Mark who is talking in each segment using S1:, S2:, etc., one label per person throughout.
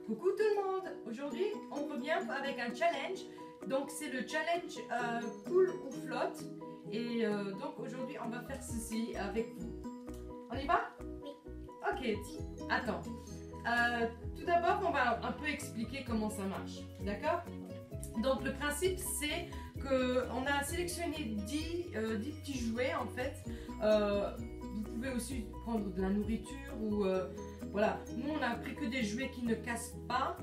S1: Coucou tout le monde. Aujourd'hui on revient avec un challenge. Donc c'est le challenge cool ou flotte. Et donc aujourd'hui on va faire ceci avec vous. On y va?
S2: Oui.
S1: Ok, attends. Tout d'abord on va un peu expliquer comment ça marche. D'accord? Donc le principe c'est qu'on a sélectionné 10 petits jouets en fait. Vous pouvez aussi prendre de la nourriture ou voilà. Nous on a pris que des jouets qui ne cassent pas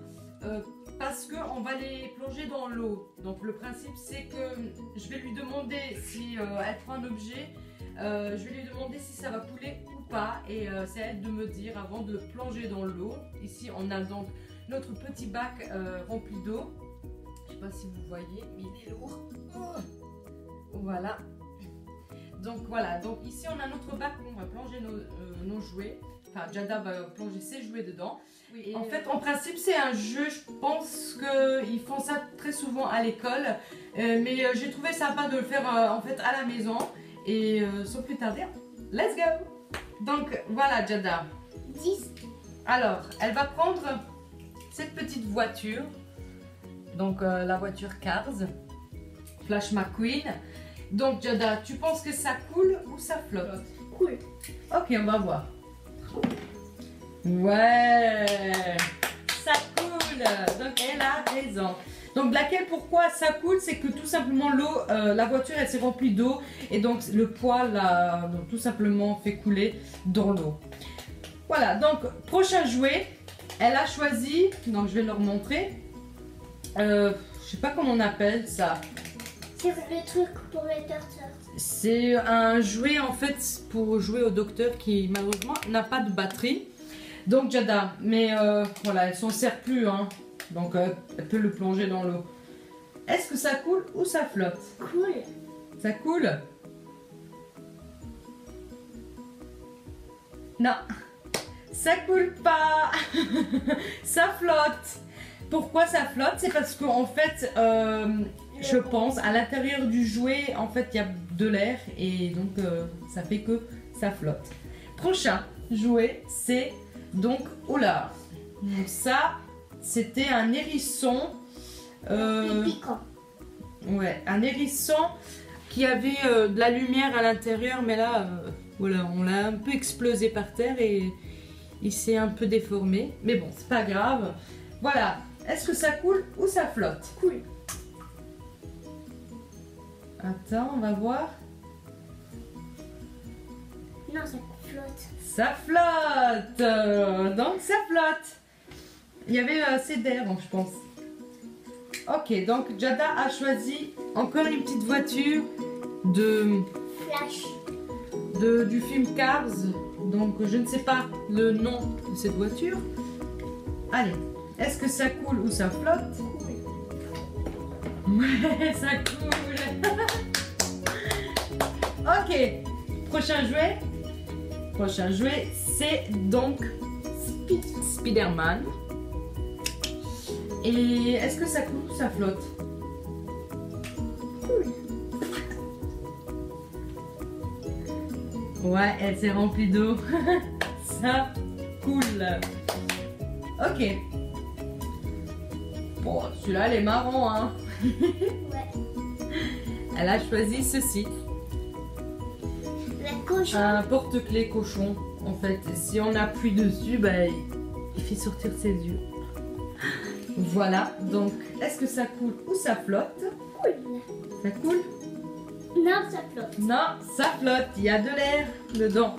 S1: parce qu'on va les plonger dans l'eau. Donc le principe c'est que je vais lui demander si elle prend un objet, je vais lui demander si ça va couler ou pas et c'est à elle de me dire avant de plonger dans l'eau. Ici on a donc notre petit bac rempli d'eau. Je ne sais pas si vous voyez, mais il est lourd. Voilà. Donc voilà, donc ici on a notre bac où on va plonger nos jouets. Enfin, Jada va plonger ses jouets dedans. Oui, en fait, en principe, c'est un jeu. Je pense qu'ils font ça très souvent à l'école. Mais j'ai trouvé sympa de le faire en fait à la maison. Et sans plus tarder, let's go! Donc voilà, Jada.
S2: 10.
S1: Alors, elle va prendre cette petite voiture. Donc la voiture Cars. Flash McQueen. Donc Jada, tu penses que ça coule ou ça flotte?
S2: Cool.
S1: Ok, on va voir. Ouais, ça coule. Donc elle a raison. Donc laquelle, pourquoi ça coule, c'est que tout simplement l'eau, la voiture elle s'est remplie d'eau et donc le poids l'a tout simplement fait couler dans l'eau. Voilà, donc prochain jouet, elle a choisi, donc je vais leur montrer. Je sais pas comment on appelle ça.
S2: C'est le truc pour les tortures.
S1: C'est un jouet en fait pour jouer au docteur qui malheureusement n'a pas de batterie. Donc Jada, mais voilà, elle s'en sert plus, hein. Donc elle peut le plonger dans l'eau. Est-ce que ça coule ou ça flotte?
S2: Cool.
S1: Ça coule? Non, ça coule pas. Ça flotte. Pourquoi ça flotte? C'est parce qu'en fait, je pense, à l'intérieur du jouet, en fait, il y a de l'air et donc ça fait que ça flotte. Prochain jouet, c'est donc Oula. Donc ça, c'était un hérisson.
S2: Piquant.
S1: Ouais, un hérisson qui avait de la lumière à l'intérieur, mais là, voilà, on l'a un peu explosé par terre et il s'est un peu déformé. Mais bon, c'est pas grave. Voilà. Est-ce que ça coule ou ça flotte?
S2: Cool.
S1: Attends, on va voir.
S2: Non, ça flotte.
S1: Ça flotte. Donc ça flotte. Il y avait assez d'air, je pense. Ok, donc Jada a choisi encore une petite voiture de
S2: Flash.
S1: du film Cars. Donc je ne sais pas le nom de cette voiture. Allez, est-ce que ça coule ou ça flotte? Ouais, ça coule. Ok, prochain jouet. Prochain jouet, c'est donc Spider-Man. Et est-ce que ça coule ou ça flotte?
S2: Cool.
S1: Ouais, elle s'est remplie d'eau. Ça coule. Ok. Bon, celui-là, elle est marrant, hein.
S2: Ouais.
S1: Elle a choisi ceci.
S2: La cochon.
S1: Un porte-clés cochon, en fait. Si on appuie dessus, bah, il fait sortir ses yeux. Voilà, donc, est-ce que ça coule ou ça flotte?
S2: Cool.
S1: Ça coule?
S2: Non, ça flotte.
S1: Non, ça flotte, il y a de l'air dedans.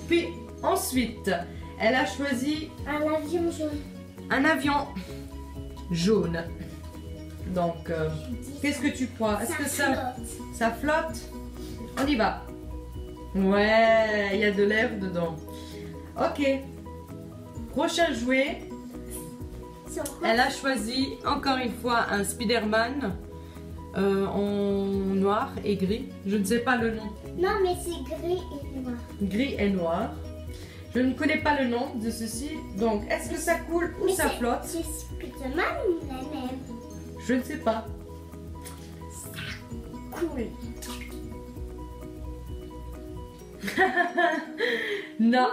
S1: Puis, ensuite, elle a choisi
S2: Un avion jaune.
S1: un avion jaune. Donc, qu'est-ce que tu crois? Est-ce que ça flotte? On y va. Ouais, il y a de l'air dedans. Ok. Prochain jouet. Elle a choisi encore une fois un Spider-Man en noir et gris. Je ne sais pas le nom.
S2: Non, mais c'est gris et noir.
S1: Gris et noir. Je ne connais pas le nom de ceci. Donc, est-ce que ça coule ou ça flotte?
S2: C'est Spider-Man ou la même?
S1: Je ne sais pas.
S2: Cool.
S1: Non,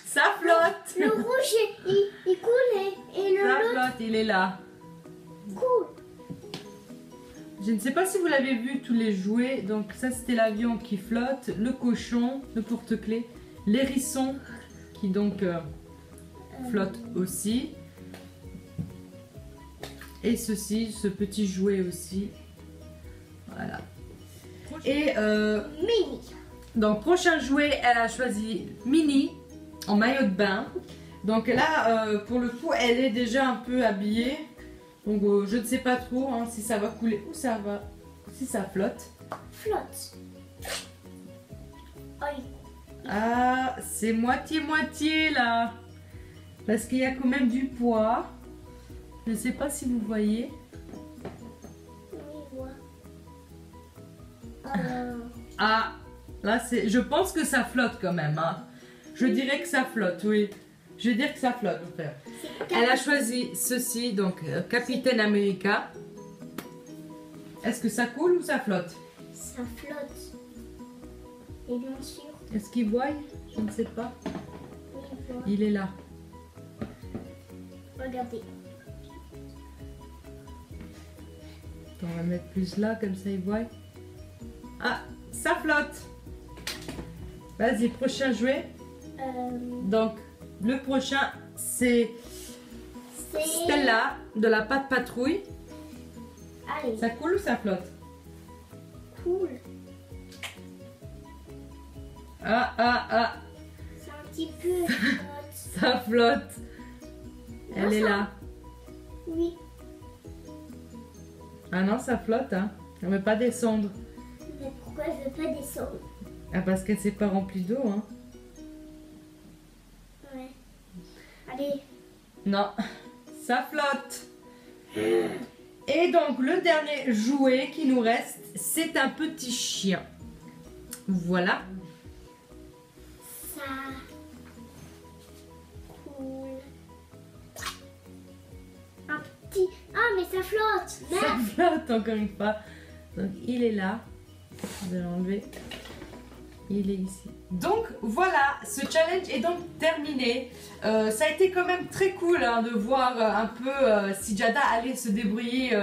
S1: ça flotte.
S2: Le
S1: il est là.
S2: Cool.
S1: Je ne sais pas si vous l'avez vu, tous les jouets. Donc ça, c'était l'avion qui flotte, le cochon, le porte-clés, l'hérisson qui donc flotte aussi. Et ceci, ce petit jouet aussi. Voilà. Et
S2: Mini.
S1: donc prochain jouet, elle a choisi Minnie en maillot de bain. Donc là, pour le coup, elle est déjà un peu habillée. Donc je ne sais pas trop hein, si ça va couler ou ça va, si ça flotte.
S2: Flotte. Oh,
S1: Ah, c'est moitié-moitié là. Parce qu'il y a quand même du poids. Je ne sais pas si vous voyez.
S2: oui, je vois.
S1: Ah, là c'est. Je pense que ça flotte quand même. Hein. Je dirais que ça flotte, oui. Je vais dire que ça flotte, mon père. Elle a choisi ceci, donc Capitaine America. Est-ce que ça coule ou ça flotte?
S2: Ça flotte. Et bien sûr,
S1: Est-ce qu'il voit? Je ne sais pas.
S2: oui, je vois.
S1: Il est là.
S2: Regardez.
S1: On va mettre plus là, comme ça il voit. Ah, ça flotte. Vas-y, prochain jouet. Donc, le prochain, c'est Stella de la Patte Patrouille.
S2: Allez,
S1: Ça coule ou ça flotte?
S2: cool.
S1: Ah,
S2: C'est un petit peu flotte.
S1: ça flotte. Elle est là.
S2: Oui,
S1: Ah non, ça flotte, hein. On ne veut pas descendre.
S2: mais pourquoi je veux pas descendre?
S1: Ah, parce qu'elle s'est pas remplie d'eau, hein.
S2: Ouais. Allez.
S1: Non, ça flotte. Et donc, le dernier jouet qui nous reste, c'est un petit chien. Voilà.
S2: Ça. Cool. Un petit. Ah, mais ça flotte.
S1: Ça flotte encore une fois. Donc, il est là. Je vais l'enlever. Il est ici. Donc voilà, ce challenge est donc terminé. Ça a été quand même très cool hein, de voir un peu si Jada allait se débrouiller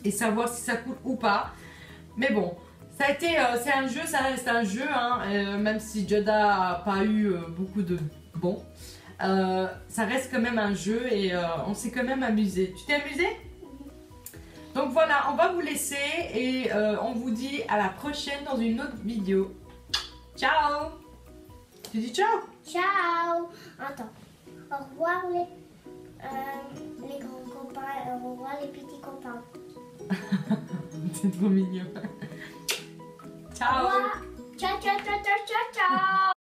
S1: et savoir si ça coule ou pas. Mais bon, ça a été, c'est un jeu, ça reste un jeu, hein, même si Jada n'a pas eu beaucoup de bons. Ça reste quand même un jeu et on s'est quand même amusé. Tu t'es amusé? Donc voilà, on va vous laisser et on vous dit à la prochaine dans une autre vidéo. Ciao! Tu dis ciao?
S2: Ciao. Attends. Au revoir les grands copains. Au revoir les petits copains.
S1: C'est trop mignon.
S2: Au
S1: Ciao!
S2: revoir. Ciao, ciao, ciao, ciao, ciao, ciao.